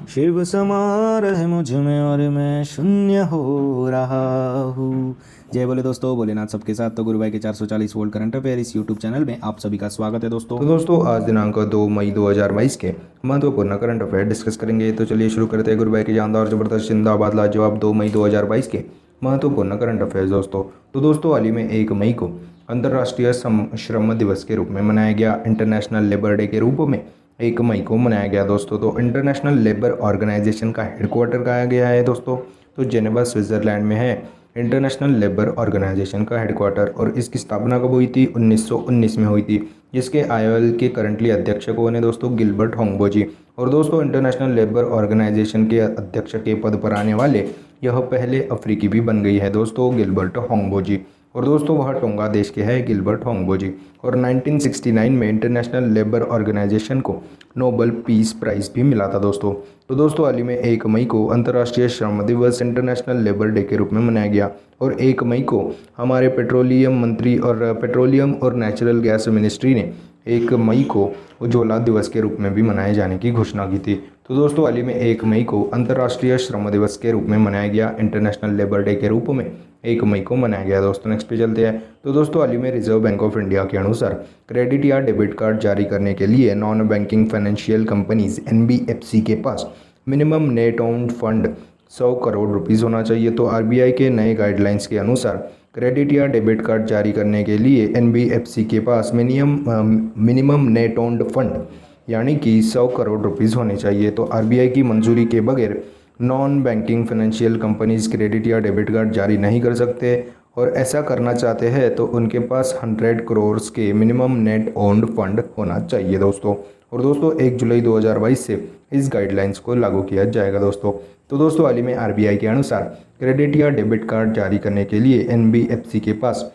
शिव समा रहे मुझ में और मैं शून्य हो रहा हूँ। जय बोले दोस्तों, भोलेनाथ सबके साथ। तो गुरु भाई के 440 वोल्ट करंट अफेयर इस यूट्यूब चैनल में आप सभी का स्वागत है दोस्तों। तो दोस्तों आज दिनांक 2 मई 2022 के महत्वपूर्ण करंट अफेयर डिस्कस करेंगे। तो चलिए शुरू करते हैं गुरु भाई की जानदार जबरदस्त जिंदाबाद लाजवाब 2 मई 2022 के महत्वपूर्ण करंट अफेयर्स दोस्तों। तो दोस्तों हाल ही में 1 मई को अंतर्राष्ट्रीय श्रम दिवस के रूप में मनाया गया। इंटरनेशनल लेबर डे के रूप में 1 मई को मनाया गया दोस्तों। तो इंटरनेशनल लेबर ऑर्गेनाइजेशन का हेडक्वार्टर कहा गया है दोस्तों, तो जेनेवा स्विट्जरलैंड में है इंटरनेशनल लेबर ऑर्गेनाइजेशन का हेडक्वार्टर। और इसकी स्थापना कब हुई थी? 1919 में हुई थी, जिसके आईओएल के करंटली अध्यक्ष कौन है दोस्तों? गिलबर्ट होंगबो जी। और दोस्तों इंटरनेशनल लेबर ऑर्गेनाइजेशन के अध्यक्ष के पद पर आने वाले यह पहले अफ्रीकी भी बन गई है दोस्तों, गिलबर्ट होंगबो जी। और दोस्तों वह टोंगा देश के हैं गिलबर्ट होंगबो जी। और 1969 में इंटरनेशनल लेबर ऑर्गेनाइजेशन को नोबेल पीस प्राइज़ भी मिला था दोस्तों। तो दोस्तों हाल ही में 1 मई को अंतर्राष्ट्रीय श्रम दिवस इंटरनेशनल लेबर डे के रूप में मनाया गया। और 1 मई को हमारे पेट्रोलियम मंत्री और पेट्रोलियम और नेचुरल गैस मिनिस्ट्री ने 1 मई को उज्ज्वला दिवस के रूप में भी मनाए जाने की घोषणा की थी। तो दोस्तों हाल ही में 1 मई को अंतर्राष्ट्रीय श्रम दिवस के रूप में मनाया गया, इंटरनेशनल लेबर डे के रूप में 1 मई को मनाया गया दोस्तों। नेक्स्ट पे चलते हैं। तो दोस्तों हाल ही में रिजर्व बैंक ऑफ इंडिया के अनुसार क्रेडिट या डेबिट कार्ड जारी करने के लिए non banking financial companies NBFC के पास minimum net owned fund 100 crore rupees होना चाहिए। तो आरबीआई के नए गाइडलाइंस के अनुसार क्रेडिट या डेबिट कार्ड जारी करने के लिए एनबीएफसी के पास मिनिमम नेट ओन्ड फंड यानी कि 100 करोड़ रुपीस होने चाहिए। तो आरबीआई की मंजूरी के बगैर non banking financial companies credit या डेबिट कार्ड जारी नहीं कर सकते, और ऐसा करना चाहते हैं तो उनके पास 100 करोड़ के मिनिमम नेट ओन्ड फंड होना चाहिए दोस्तों। और दोस्तों 1 जुलाई 2022 से इस गाइडलाइंस को लागू किया जाएगा दोस्तों। तो दोस्तों हाल ही में आरबीआई के अनुसार क्रेडिट या डेबिट कार्ड जारी करने के लिए एनबीएफसी के पास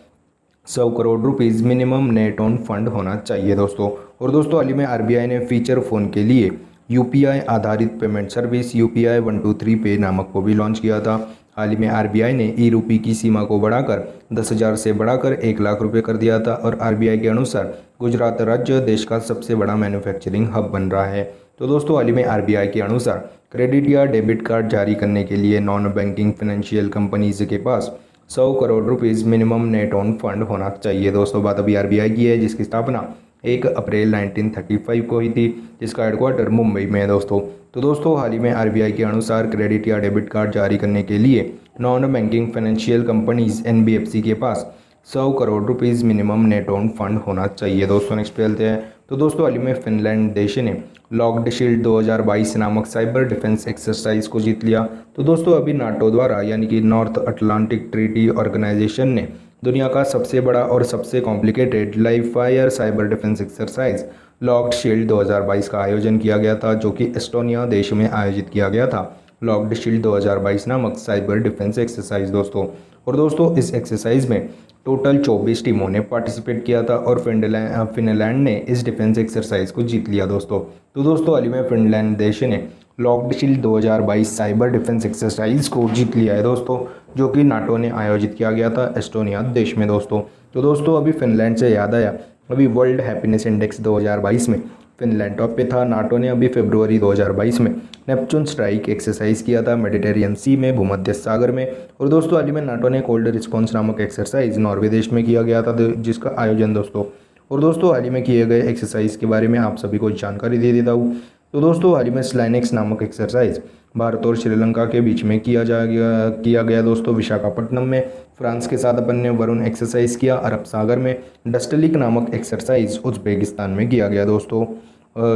100 crore rupees minimum net own fund होना चाहिए दोस्तों। और दोस्तों हाल ही में आरबीआई ने फीचर फ़ोन के लिए यूपीआई आधारित पेमेंट सर्विस यूपीआई 123 पे नामक को भी लॉन्च किया था। हाल ही में आरबीआई ने ई रूपी की सीमा को बढ़ाकर 10,000 से बढ़ाकर 1 लाख रुपये कर दिया था। और आरबीआई के अनुसार गुजरात राज्य देश का सबसे बड़ा मैन्युफैक्चरिंग हब बन रहा है। तो दोस्तों हाल ही में आरबीआई के अनुसार क्रेडिट या डेबिट कार्ड जारी करने के लिए नॉन बैंकिंग फाइनेंशियल कंपनीज के पास 100 crore rupees minimum net own fund होना चाहिए दोस्तों। बात अभी आरबीआई की है, जिसकी स्थापना 1 अप्रैल 1935 को हुई थी, जिसका हेडक्वार्टर मुंबई में है दोस्तों। तो दोस्तों हाल ही में आरबीआई के अनुसार क्रेडिट या डेबिट कार्ड जारी करने के लिए non banking financial companies NBFC के पास 100 crore rupees minimum net own fund होना चाहिए दोस्तों। नेक्स्ट पे चलते हैं। तो दोस्तों हाल ही में फिनलैंड देश ने लॉक्ड शील्ड 2022 नामक साइबर डिफेंस एक्सरसाइज को जीत लिया। तो दोस्तों अभी नाटो द्वारा यानी कि नॉर्थ अटलांटिक ट्रीटी ऑर्गेनाइजेशन ने दुनिया का सबसे बड़ा और सबसे complicated live fire cyber defence exercise locked shield 2022 का आयोजन किया गया था, जो कि एस्टोनिया देश में आयोजित किया गया था। लॉक्ड शील्ड 2022 नामक साइबर डिफेंस एक्सरसाइज दोस्तों। और दोस्तों इस एक्सरसाइज में टोटल 24 टीमों ने पार्टिसिपेट किया था, और फिनलैंड ने इस डिफेंस एक्सरसाइज को जीत लिया दोस्तों। तो दोस्तों हाल ही में फिनलैंड देश ने locked shield 2022 cyber defence exercise को जीत लिया है दोस्तों, जो कि नाटो ने आयोजित किया गया था एस्टोनिया देश में दोस्तों। तो दोस्तों अभी फिनलैंड से याद आया, अभी वर्ल्ड हैप्पीनेस इंडेक्स 2022 में फिनलैंड टॉप पे था। नाटो ने अभी फरवरी 2022 में नेपच्यून स्ट्राइक एक्सरसाइज किया था मेडिटेरियन सी में, भूमध्य सागर में। और दोस्तों हाल ही में नाटो ने कोल्ड रिस्पॉन्स नामक एक्सरसाइज नॉर्वे देश में किया गया था, जिसका आयोजन दोस्तों। और दोस्तों हाल ही में किए गए एक्सरसाइज के बारे में आप सभी को जानकारी दे देता हूँ। तो दोस्तों हाल ही में स्लाइनेक्स नामक एक्सरसाइज भारत और श्रीलंका के बीच में किया गया दोस्तों, विशाखापट्टनम में। फ्रांस के साथ अपन ने वरुण एक्सरसाइज किया अरब सागर में। डस्टलिक नामक एक्सरसाइज उज्बेकिस्तान में किया गया दोस्तों,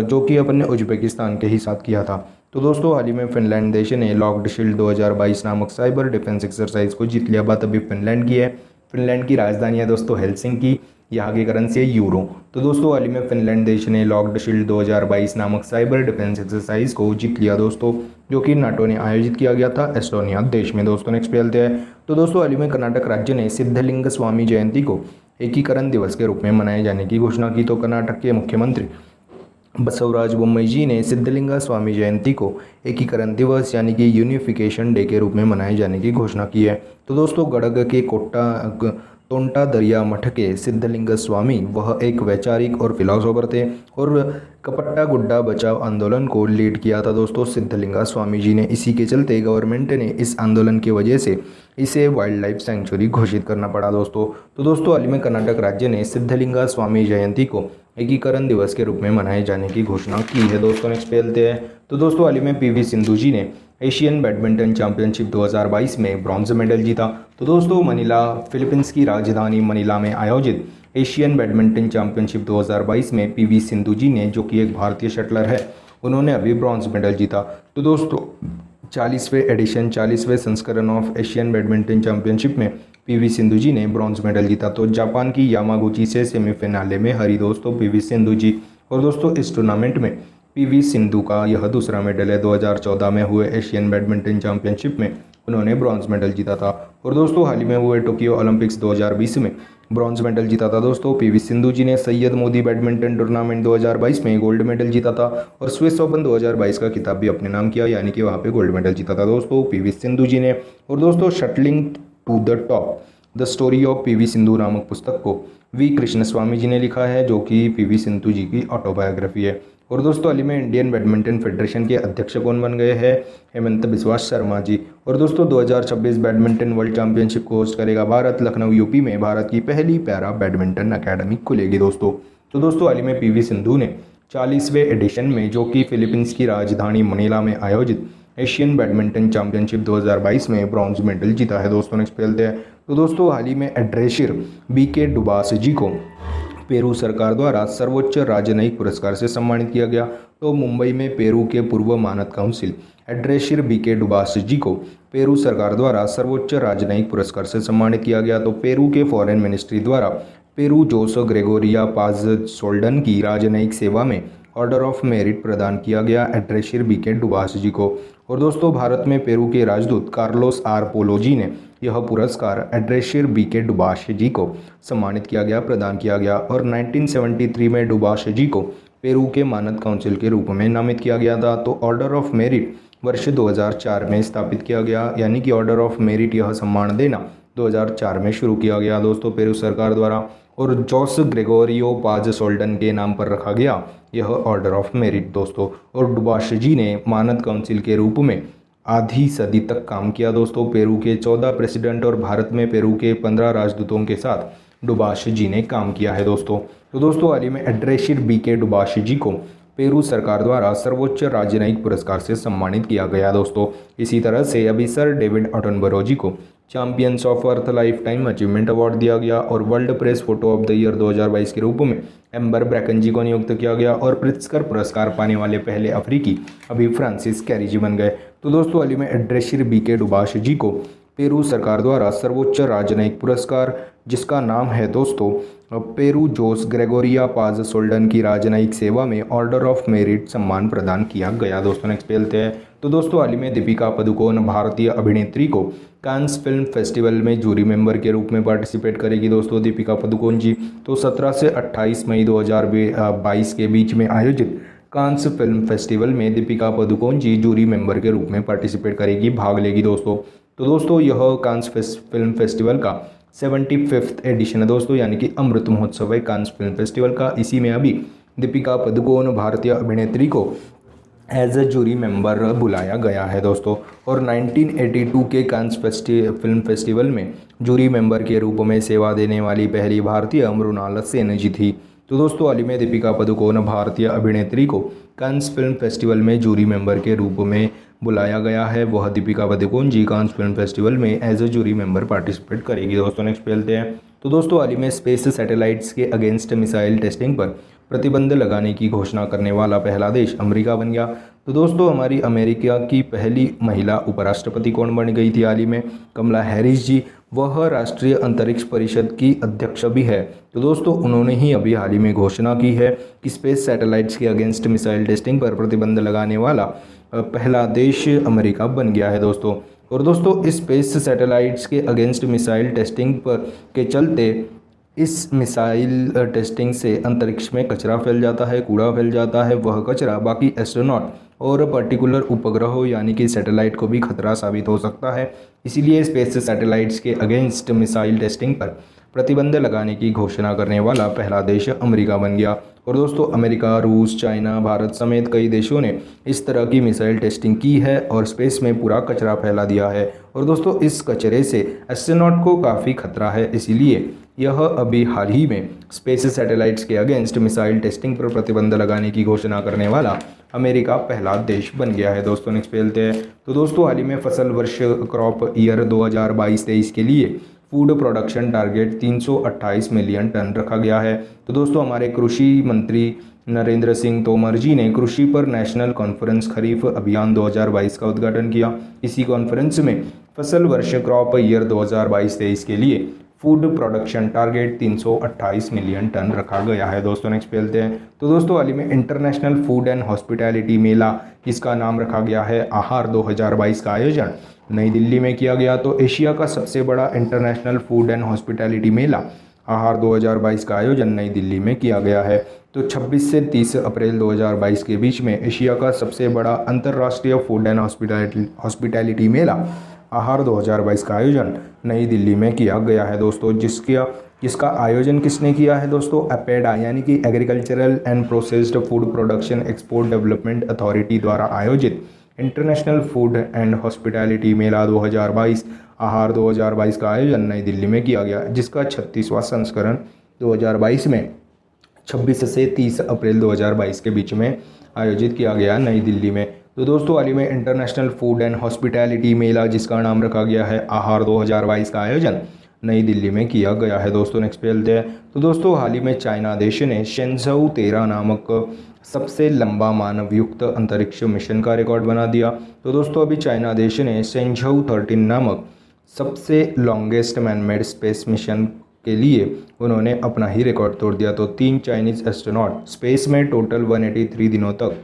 जो कि अपन ने उज्बेकिस्तान के ही साथ किया था। तो दोस्तों हाल ही में फिनलैंड देश ने लॉक्ड शील्ड 2022 नामक साइबर डिफेंस एक्सरसाइज को जीत लिया। बात अभी फिनलैंड की है। फिनलैंड की राजधानी है दोस्तों हेलसिंकी, यहाँ की करेंसी है यूरो। तो दोस्तों हाल ही में फिनलैंड देश ने लॉक्ड शील्ड 2022 नामक साइबर डिफेंस एक्सरसाइज को जीत लिया दोस्तों, जो कि नाटो ने आयोजित किया गया था एस्टोनिया देश में दोस्तों। नेक्स्ट पे चलते हैं। तो दोस्तों हाल ही में कर्नाटक राज्य ने सिद्धलिंग स्वामी जयंती को एकीकरण दिवस के रूप में मनाए जाने की घोषणा की। तो कर्नाटक के मुख्यमंत्री बसवराज बोम्मई जी ने सिद्धलिंगा स्वामी जयंती को एकीकरण दिवस यानी कि यूनिफिकेशन डे के रूप में मनाए जाने की घोषणा की है। तो दोस्तों गड़ग के तोंटा दरिया मठ के सिद्धलिंग स्वामी वह एक वैचारिक और फिलोसोफर थे और कपट्टा गुड्डा बचाओ आंदोलन को लीड किया था दोस्तों सिद्धलिंगा स्वामी जी ने। इसी के चलते गवर्नमेंट ने इस आंदोलन की वजह से इसे वाइल्ड लाइफ सेंचुरी घोषित करना पड़ा दोस्तों। तो दोस्तों हाल ही में कर्नाटक राज्य ने सिद्धलिंगा स्वामी जयंती को एकीकरण दिवस के रूप में मनाए जाने की घोषणा की है दोस्तों। नेक्स्ट पे चलते हैं। तो दोस्तों हाल ही में पीवी सिंधु जी ने एशियन बैडमिंटन चैंपियनशिप 2022 में ब्रॉन्ज मेडल जीता। तो दोस्तों मनीला फिलीपींस की राजधानी मनीला में आयोजित एशियन बैडमिंटन चैंपियनशिप 2022 में पीवी सिंधु जी ने, जो कि एक भारतीय शटलर है, उन्होंने अभी ब्रॉन्ज मेडल जीता। तो दोस्तों 40वें संस्करण ऑफ एशियन बैडमिंटन चैंपियनशिप में पीवी सिंधु जी ने ब्रॉन्ज मेडल जीता। तो जापान की यामागुची से सेमीफाइनल में हारी दोस्तों पीवी सिंधु जी। और दोस्तों इस टूर्नामेंट में पीवी सिंधु का यह दूसरा मेडल है। 2014 में हुए एशियन बैडमिंटन चैंपियनशिप में उन्होंने ब्रॉन्ज मेडल जीता था। और दोस्तों हाल ही में हुए टोक्यो ओलंपिक्स 2020 में ब्रॉन्ज मेडल जीता था दोस्तों पीवी सिंधु जी ने। सैयद मोदी बैडमिंटन टूर्नामेंट 2022 में गोल्ड मेडल जीता था और स्विस ओपन 2022 का खिताब भी अपने नाम किया, यानी कि वहाँ पे गोल्ड मेडल जीता था दोस्तों पीवी सिंधु जी ने। और दोस्तों shuttling to the top the story of PV Sindhu नामक पुस्तक को वी कृष्ण स्वामी जी ने लिखा है, जो कि पीवी सिंधु जी की ऑटोबायोग्राफी है। और दोस्तों हाल ही में इंडियन बैडमिंटन फेडरेशन के अध्यक्ष कौन बन गए हैं? हेमंत बिस्वा शर्मा जी। और दोस्तों 2026 बैडमिंटन वर्ल्ड चैंपियनशिप को होस्ट करेगा भारत। लखनऊ यूपी में भारत की पहली पैरा बैडमिंटन अकेडमी खुलेगी दोस्तों। तो दोस्तों हाल ही में पीवी सिंधु ने 40वें एडिशन में, जो कि फिलीपींस की राजधानी मनीला में आयोजित एशियन बैडमिंटन चैंपियनशिप 2022 में ब्रॉन्ज मेडल जीता है दोस्तों। नेक्स्ट खेलते हैं। तो दोस्तों हाल ही में एड्रेशिर बीके डुबास जी को पेरू सरकार द्वारा सर्वोच्च राजनयिक पुरस्कार से सम्मानित किया गया। तो मुंबई में पेरू के पूर्व मानद काउंसिल एड्रेशिर बीके डुबास जी को पेरू सरकार द्वारा सर्वोच्च राजनयिक पुरस्कार से सम्मानित किया गया। तो पेरू के फॉरेन मिनिस्ट्री द्वारा पेरू जोस ग्रेगोरिया पाज सोल्डन की राजनयिक सेवा में ऑर्डर ऑफ मेरिट प्रदान किया गया एड्रेशिर बीके डुबास जी को। और दोस्तों भारत में पेरू के राजदूत कार्लोस आर पोलो जी ने यह पुरस्कार एड्रेशिर बीके डुबास जी को सम्मानित किया गया, प्रदान किया गया। और 1973 में डुबास जी को पेरू के मानद काउंसिल के रूप में नामित किया गया था। तो ऑर्डर ऑफ मेरिट वर्ष 2004 में स्थापित किया गया, यानी कि ऑर्डर ऑफ मेरिट यह सम्मान देना 2004 में शुरू किया गया दोस्तों पेरू सरकार द्वारा। और जोस ग्रेगोरियो पाज सोल्डन के नाम पर रखा गया यह ऑर्डर ऑफ मेरिट दोस्तों। और डुबास जी ने मानद काउंसिल के रूप में आधी सदी तक काम किया दोस्तों। पेरू के 14 प्रेसिडेंट और भारत में पेरू के 15 राजदूतों के साथ डुबास जी ने काम किया है दोस्तों। तो दोस्तों हाल ही में एड्रेशिर बीके डुबास जी को पेरू सरकार द्वारा सर्वोच्च राजनयिक पुरस्कार से सम्मानित किया गया दोस्तों। इसी तरह से अभी सर डेविड अटनबरो जी को champions of earth life time achievement award दिया गया। और world press photo of the year 2022 के रूप में एम्बर ब्रैकन जी को नियुक्त किया गया। और प्रित्जकर पुरस्कार पाने वाले पहले अफ्रीकी अभी फ्रांसिस कैरी जी बन गए। तो दोस्तों हाल ही में एड्रेशिर बीके डुबास जी को पेरू सरकार द्वारा सर्वोच्च राजनयिक पुरस्कार, जिसका नाम है दोस्तों पेरू जोस ग्रेगोरिया पाज सोल्डन की राजनयिक सेवा में ऑर्डर ऑफ मेरिट सम्मान प्रदान किया गया दोस्तों। नेक्स्ट खेलते हैं। तो दोस्तों हाल ही में दीपिका पादुकोण भारतीय अभिनेत्री को कांस फिल्म फेस्टिवल में जूरी मेंबर के रूप में पार्टिसिपेट करेगी दोस्तों दीपिका पादुकोण जी। तो 17 से 28 मई 2022 के बीच में आयोजित कांस फिल्म फेस्टिवल में दीपिका पादुकोण जी जूरी मेंबर के रूप में पार्टिसिपेट करेगी, भाग लेगी दोस्तों। तो दोस्तों यह कांस फिल्म फेस्टिवल का 75th एडिशन है दोस्तों, यानी कि अमृत महोत्सव है कांस फिल्म फेस्टिवल का। इसी में अभी दीपिका पादुकोण भारतीय अभिनेत्री को एज अ जूरी मेंबर बुलाया गया है दोस्तों। और 1982 के कांस फिल्म फेस्टिवल में जूरी मेंबर के रूप में सेवा देने वाली पहली भारतीय मृणाल सेन जी थी। तो दोस्तों हाल ही में दीपिका पादुकोण भारतीय अभिनेत्री को कांस फिल्म फेस्टिवल में जूरी मेंबर के रूप में बुलाया गया है। वह Deepika Padukone ji Cannes film festival में as a jury member participate करेगी दोस्तों। नेक्स्ट खेलते हैं। तो दोस्तों हाल ही में स्पेस सैटेलाइट्स के अगेंस्ट मिसाइल टेस्टिंग पर प्रतिबंध लगाने की घोषणा करने वाला पहला देश अमेरिका बन गया। तो दोस्तों हमारी अमेरिका की पहली महिला उपराष्ट्रपति कौन बन गई थी हाल ही में? कमला हैरिस जी। वह राष्ट्रीय अंतरिक्ष परिषद की अध्यक्ष भी है। तो दोस्तों उन्होंने ही अभी हाल ही में घोषणा की है कि स्पेस सैटेलाइट्स के अगेंस्ट मिसाइल टेस्टिंग पर प्रतिबंध लगाने वाला पहला देश अमेरिका बन गया है दोस्तों। और दोस्तों इस स्पेस सैटेलाइट्स के अगेंस्ट मिसाइल टेस्टिंग पर के चलते इस मिसाइल टेस्टिंग से अंतरिक्ष में कचरा फैल जाता है, कूड़ा फैल जाता है। वह कचरा बाकी एस्ट्रोनॉट और पर्टिकुलर उपग्रहों यानी कि सैटेलाइट को भी खतरा साबित हो सकता है। इसीलिए स्पेस सैटेलाइट्स के अगेंस्ट मिसाइल टेस्टिंग पर प्रतिबंध लगाने की घोषणा करने वाला पहला देश अमेरिका बन गया। और दोस्तों अमेरिका, रूस, चाइना, भारत समेत कई देशों ने इस तरह की मिसाइल टेस्टिंग की है और स्पेस में पूरा कचरा फैला दिया है। और दोस्तों इस कचरे से एस्ट्रोनॉट को काफ़ी खतरा है, इसीलिए यह अभी हाल ही में स्पेस सैटेलाइट्स के अगेंस्ट मिसाइल टेस्टिंग पर प्रतिबंध लगाने की घोषणा करने वाला अमेरिका पहला देश बन गया है। दोस्तों नेक्स्ट पे चलते हैं। तो दोस्तों हाल ही में फसल वर्ष क्रॉप ईयर 2022-23 के लिए food production target 328 million ton रखा गया है। तो दोस्तों हमारे कृषि मंत्री नरेंद्र सिंह तोमर जी ने कृषि पर नेशनल कॉन्फ्रेंस खरीफ अभियान 2022 का उद्घाटन किया। इसी कॉन्फ्रेंस में फसल वर्ष क्रॉप ईयर 2022-23 के लिए food production target 328 million ton रखा गया है। दोस्तों नेक्स्ट पे चलते हैं। तो दोस्तों हाल ही में इंटरनेशनल फूड एंड हॉस्पिटैलिटी मेला, इसका नाम रखा गया है आहार 2022 का आयोजन नई दिल्ली में किया गया। तो एशिया का सबसे बड़ा इंटरनेशनल फूड एंड हॉस्पिटैलिटी मेला आहार 2022 का आयोजन नई दिल्ली में किया गया है। तो 26 से 30 अप्रैल 2022 के बीच में एशिया का सबसे बड़ा अंतर्राष्ट्रीय फूड एंड हॉस्पिटैलिटी मेला आहार 2022 का आयोजन नई दिल्ली में किया गया है। दोस्तों जिसका आयोजन किसने किया है दोस्तों? एपेडा यानी कि agricultural and processed food production export development authority द्वारा आयोजित इंटरनेशनल फूड एंड हॉस्पिटैलिटी मेला 2022 आहार 2022 का आयोजन नई दिल्ली में किया गया, जिसका 36वां संस्करण 2022 में 26 से 30 अप्रैल 2022 के बीच में आयोजित किया गया नई दिल्ली में। तो दोस्तों हाल ही में इंटरनेशनल फूड एंड हॉस्पिटैलिटी मेला, जिसका नाम रखा गया है आहार 2022 का आयोजन नई दिल्ली में किया गया है। दोस्तों नेक्स्ट पे चलते हैं। तो दोस्तों हाल ही में चाइना देश ने शेंझऊ 13 नामक सबसे लंबा मानवयुक्त अंतरिक्ष मिशन का रिकॉर्ड बना दिया। तो दोस्तों अभी चाइना देश ने शेंझऊ 13 नामक सबसे लॉन्गेस्ट मैनमेड स्पेस मिशन के लिए उन्होंने अपना ही रिकॉर्ड तोड़ दिया। तो 3 चाइनीज एस्ट्रोनॉट स्पेस में टोटल 183 दिनों तक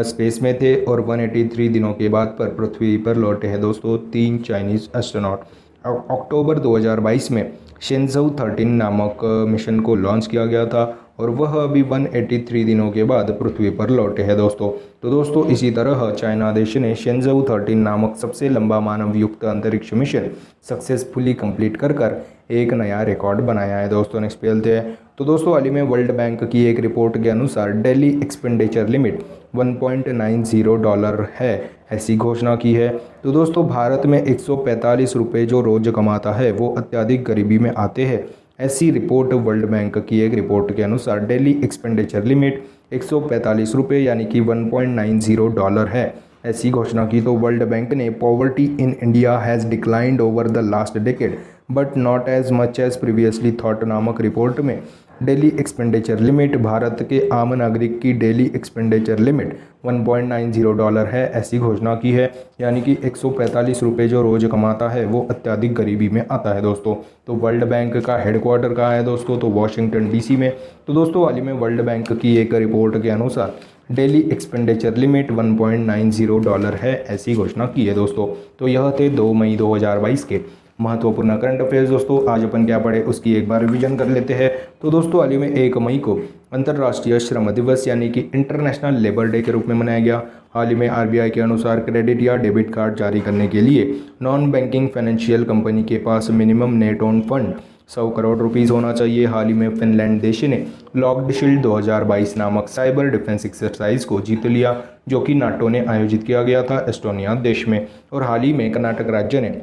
स्पेस में थे और 183 दिनों के बाद पर पृथ्वी पर लौटे हैं दोस्तों 3 चाइनीज एस्ट्रोनॉट। अक्टूबर 2022 में शेंझऊ 13 नामक मिशन को लॉन्च किया गया था और वह अभी 183 दिनों के बाद पृथ्वी पर लौटे हैं दोस्तों। तो दोस्तों इसी तरह चाइना देश ने शेंझऊ 13 नामक सबसे लंबा मानवयुक्त अंतरिक्ष मिशन सक्सेसफुली कंप्लीट कर एक नया रिकॉर्ड बनाया है। दोस्तों नेक्स्ट पे चलते हैं। तो दोस्तों हाल ही में वर्ल्ड बैंक की एक रिपोर्ट के अनुसार डेली एक्सपेंडिचर लिमिट $1.90 है, ऐसी घोषणा की है। तो दोस्तों भारत में 145 रुपये जो रोज़ कमाता है वो अत्यधिक गरीबी में आते हैं, ऐसी रिपोर्ट वर्ल्ड बैंक की एक रिपोर्ट के अनुसार डेली एक्सपेंडिचर लिमिट 145 रुपये यानी कि $1.90 है, ऐसी घोषणा की। तो वर्ल्ड बैंक ने poverty in India has declined over the last decade but not as much as previously thought नामक रिपोर्ट में डेली एक्सपेंडिचर लिमिट, भारत के आम नागरिक की डेली एक्सपेंडिचर लिमिट $1.90 है, ऐसी घोषणा की है। यानी कि 145 रुपये जो रोज़ कमाता है वो अत्यधिक गरीबी में आता है दोस्तों। तो वर्ल्ड बैंक का हेडक्वार्टर कहाँ है दोस्तों? तो वॉशिंगटन DC में। तो दोस्तों हाल ही में वर्ल्ड बैंक की एक रिपोर्ट के अनुसार डेली एक्सपेंडिचर लिमिट $1.90 है, ऐसी घोषणा की है दोस्तों। तो यह थे 2 मई 2022 के महत्वपूर्ण करंट अफेयर्स। दोस्तों आज अपन क्या पढ़े उसकी एक बार रिवीजन कर लेते हैं। तो दोस्तों हाल ही में 1 मई को अंतर्राष्ट्रीय श्रम दिवस यानी कि इंटरनेशनल लेबर डे के रूप में मनाया गया। हाल ही में RBI के अनुसार क्रेडिट या डेबिट कार्ड जारी करने के लिए नॉन बैंकिंग फाइनेंशियल कंपनी के पास minimum net own fund 100 crore rupees होना चाहिए। हाल ही में फिनलैंड देश ने लॉक्ड शील्ड 2022 नामक साइबर डिफेंस एक्सरसाइज को जीत लिया, जो कि नाटो ने आयोजित किया गया था एस्टोनिया देश में। और हाल ही में कर्नाटक राज्य ने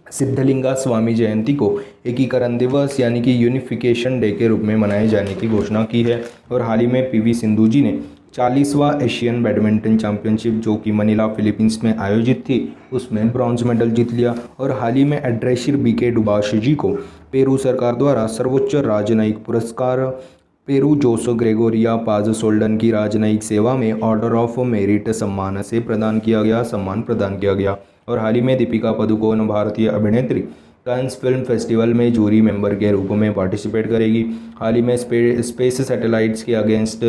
सिद्धलिंगा स्वामी जयंती को एकीकरण दिवस यानी कि यूनिफिकेशन डे के रूप में मनाए जाने की घोषणा की है। और हाल ही में PV सिंधु जी ने 40वां एशियन बैडमिंटन चैंपियनशिप जो कि मनीला फिलीपींस में आयोजित थी उसमें ब्रॉन्ज मेडल जीत लिया। और हाल ही में एड्रेशिर BK डुबाश जी को पेरू सरकार द्वारा सर्वोच्च राजनयिक पुरस्कार पेरू जोस ग्रेगोरिया पाज सोल्डन की राजनयिक सेवा में ऑर्डर ऑफ मेरिट सम्मान से सम्मान प्रदान किया गया। और हाल ही में दीपिका पादुकोण भारतीय अभिनेत्री कांस फिल्म फेस्टिवल में जूरी मेंबर के रूप में पार्टिसिपेट करेगी। हाल ही में स्पेस सैटेलाइट्स के अगेंस्ट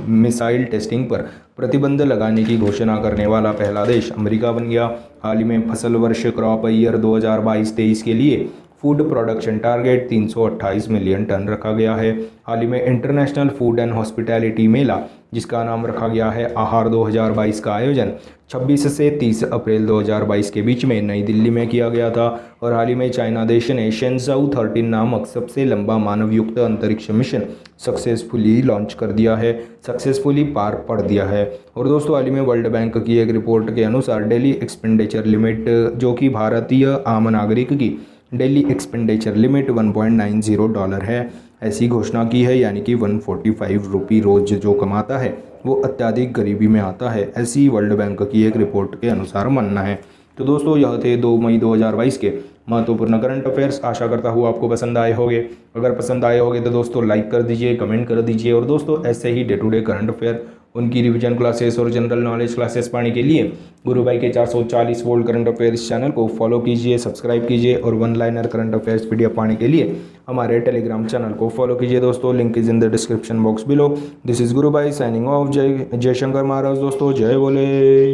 मिसाइल टेस्टिंग पर प्रतिबंध लगाने की घोषणा करने वाला पहला देश अमेरिका बन गया। हाल ही में फसल वर्ष क्रॉप ईयर 2022-23 के लिए food production target 328 million ton रखा गया है। हाल ही में इंटरनेशनल फूड एंड हॉस्पिटैलिटी मेला, जिसका नाम रखा गया है आहार 2022 का आयोजन 26 से 30 अप्रैल 2022 के बीच में नई दिल्ली में किया गया था। और हाल ही में चाइना देश ने शेनजाऊ 13 नामक सबसे लंबा मानवयुक्त अंतरिक्ष मिशन सक्सेसफुली लॉन्च कर दिया है, सक्सेसफुली पार पड़ दिया है। और दोस्तों हाल ही में वर्ल्ड बैंक की एक रिपोर्ट के अनुसार डेली एक्सपेंडिचर लिमिट, जो कि भारतीय आम नागरिक की डेली एक्सपेंडिचर लिमिट $1.90 है, ऐसी घोषणा की है। यानी कि 145 रुपये रोज जो कमाता है वो अत्यधिक गरीबी में आता है, ऐसी वर्ल्ड बैंक की एक रिपोर्ट के अनुसार मानना है। तो दोस्तों यह थे 2 मई 2022 के महत्वपूर्ण करंट अफेयर्स। आशा करता हूँ आपको पसंद आए होंगे। अगर पसंद आए होंगे तो दोस्तों लाइक कर दीजिए, कमेंट कर दीजिए। और दोस्तों ऐसे ही day to day current affair, उनकी रिवीजन क्लासेस और जनरल नॉलेज क्लासेस पाने के लिए गुरु भाई के 440 वोल्ट करंट अफेयर्स चैनल को फॉलो कीजिए, सब्सक्राइब कीजिए। और one liner current affairs PDF पाने के लिए हमारे टेलीग्राम चैनल को फॉलो कीजिए दोस्तों। Link is in the description box below. This is गुरु भाई साइनिंग ऑफ। जय जयशंकर महाराज दोस्तों, जय बोले।